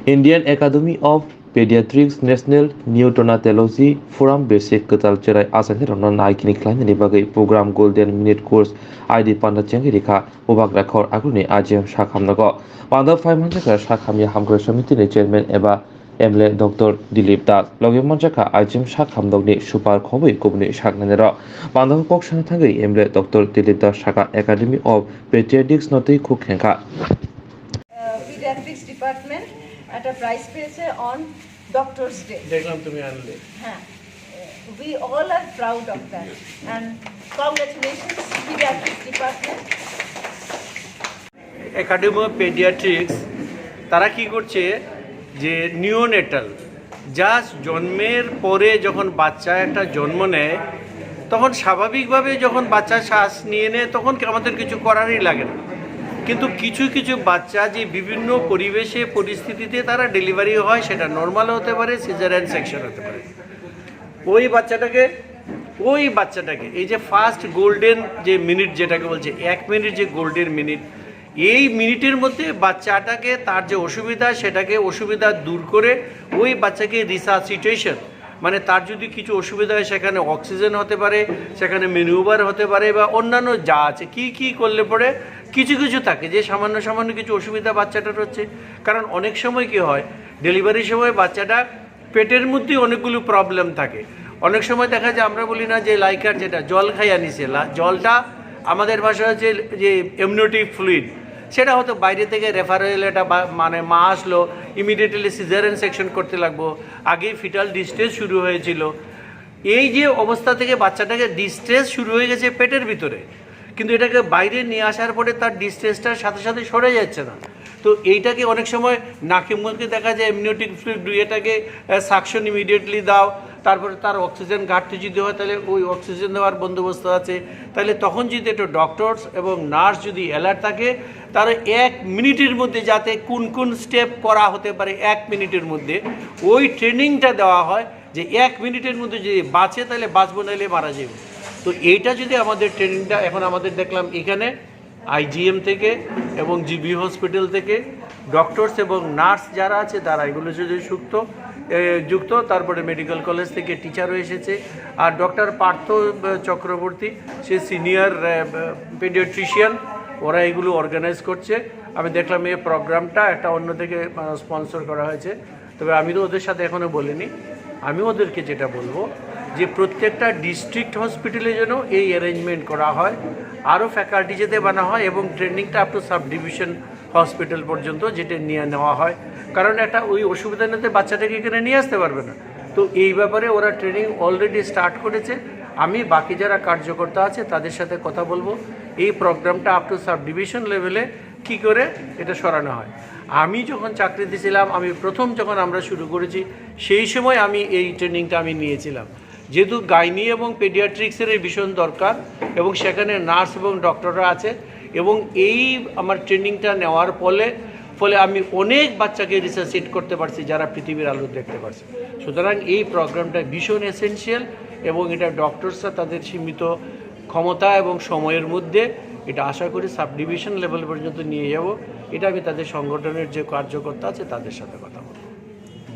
Indian Academy of Pediatrics National Neonatology Forum Basic Kwtal Chwrai Achainai Rokno Naikini Khlainani Bagai Program Golden Minute Course ID Panda Chengi Rikha Ubak Rakhor Aguni IGM Shakhamnago Panda 500 Shakhamya Hamkor Samiti ni Chairman Eba MLA Dr. Dilip Das Logi Manjaka IGM Shakhamdogni Super Khoboi Kubni Shaknanero Panda Pokshan Thangri MLA Dr. Dilip Das Shaka Academy of Pediatrics Notei Khukhenka Pediatrics Department at a prize পেয়েছে on Doctor's Day. দেখলাম তুমি আনলে। হ্যাঁ, we all are proud of that and congratulations Pediatrics Department. Academy of paediatrics তারা কি করছে যে neonatal just জন্মের পরে যখন বাচ্চা একটা জন্ম নেয় তখন স্বাভাবিকভাবে যখন বাচ্চা শ্বাস নিয়ে নেয় তখন আমাদের কিছু করারই লাগে না, কিন্তু কিছু কিছু বাচ্চা যে বিভিন্ন পরিবেশে পরিস্থিতিতে তারা ডেলিভারি হয়, সেটা নর্মাল হতে পারে, সিজারিয়ান সেকশন হতে পারে। ওই বাচ্চাটাকে এই যে ফার্স্ট গোল্ডেন যে মিনিট যেটাকে বলছে 1 মিনিট যে গোল্ডেন মিনিট, এই মিনিটের মধ্যে বাচ্চাটাকে তার যে অসুবিধা সেটাকে অসুবিধা দূর করে ওই বাচ্চাকে রিসাসিটেশন মানে তার যদি কিছু অসুবিধা হয় সেখানে অক্সিজেন হতে পারে, সেখানে ম্যানুভার হতে পারে বা অন্যান্য যা আছে কি করলে পরে কিছু কিছু থাকে যে সামান্য কিছু অসুবিধা বাচ্চাটার হচ্ছে। কারণ অনেক সময় কি হয় ডেলিভারির সময় বাচ্চাটা পেটের মধ্যে অনেকগুলো প্রবলেম থাকে। অনেক সময় দেখা যায় আমরা বলি না যে লাইকার যেটা জল খাইয়া নিছে, জলটা আমাদের ভাষা হচ্ছে যে এমনিওটিক ফ্লুইড, সেটা হয়তো বাইরে থেকে রেফারেল এটা মানে মা আসলো ইমিডিয়েটলি সিজারিয়ান সেকশন করতে লাগবো, আগেই ফিটাল ডিস্ট্রেস শুরু হয়েছিল। এই যে অবস্থা থেকে বাচ্চাটাকে ডিস্ট্রেস শুরু হয়ে গেছে পেটের ভিতরে, কিন্তু এটাকে বাইরে নিয়ে আসার পরে তার ডিস্ট্রেসটার সাথে সাথে সরে যাচ্ছে না। তো এইটাকে অনেক সময় নাকে মুখে দেখা যায় এমনিওটিক ফ্লুইড এটাকে সাকশন ইমিডিয়েটলি দাও, তারপরে তার অক্সিজেন ঘাটতি যদি হয় তাহলে ওই অক্সিজেন দেওয়ার বন্দোবস্ত আছে। তাহলে তখন যদি একটু ডক্টরস এবং নার্স যদি অ্যালার্ট থাকে তারা 1 মিনিটের মধ্যে যাতে কোন স্টেপ করা হতে পারে 1 মিনিটের মধ্যে ওই ট্রেনিংটা দেওয়া হয়, যে 1 মিনিটের মধ্যে যদি বাঁচে তাহলে বাঁচবো, নাহলে মারা যাবে। তো এইটা যদি আমাদের ট্রেনিংটা এখন আমাদের দেখলাম এখানে IGM থেকে এবং জিবি হসপিটাল থেকে ডক্টরস এবং নার্স যারা আছে তারা এগুলো যদি যুক্ত, তারপরে মেডিকেল কলেজ থেকে টিচারও এসেছে, আর ডক্টর পার্থ চক্রবর্তী সে সিনিয়র পেডিয়াট্রিশিয়ান, ওরা এগুলো অর্গানাইজ করছে। আমি দেখলাম এই প্রোগ্রামটা একটা অন্য থেকে স্পন্সর করা হয়েছে। তবে আমি তো ওদের সাথে এখনও বলিনি, আমি ওদেরকে যেটা বলবো যে প্রত্যেকটা ডিস্ট্রিক্ট হসপিটালে যেন এই অ্যারেঞ্জমেন্ট করা হয়, আরও ফ্যাকাল্টি যেতে বানা হয় এবং ট্রেনিংটা up to subdivision hospital পর্যন্ত যেটা নিয়ে নেওয়া হয়। কারণ একটা ওই অসুবিধা নিতে বাচ্চাটাকে এখানে নিয়ে আসতে পারবে না। তো এই ব্যাপারে ওরা ট্রেনিং অলরেডি স্টার্ট করেছে। আমি বাকি যারা কার্যকর্তা আছে তাদের সাথে কথা বলবো এই প্রোগ্রামটা আপ টু সাব ডিভিশন লেভেলে কী করে এটা সরানো হয়। আমি যখন চাকরি দিয়েছিলাম, আমি প্রথম যখন আমরা শুরু করেছি সেই সময় আমি এই ট্রেনিংটা আমি নিয়েছিলাম, যেহেতু গাইনি এবং পেডিয়াট্রিক্সের ভীষণ দরকার এবং সেখানে নার্স এবং ডক্টররা আছে, এবং এই আমার ট্রেনিংটা নেওয়ার ফলে আমি অনেক বাচ্চাকে রিসার্চিট করতে পারছি যারা পৃথিবীর আলো দেখতে পারছে। সুতরাং এই প্রোগ্রামটা ভীষণ এসেনশিয়াল এবং এটা ডক্টরসরা তাদের সীমিত ক্ষমতা এবং সময়ের মধ্যে এটা আশা করি সাব ডিভিশন লেভেল পর্যন্ত নিয়ে যাব। এটা আমি তাদের সংগঠনের যে কার্যকর্তা আছে তাদের সাথে কথা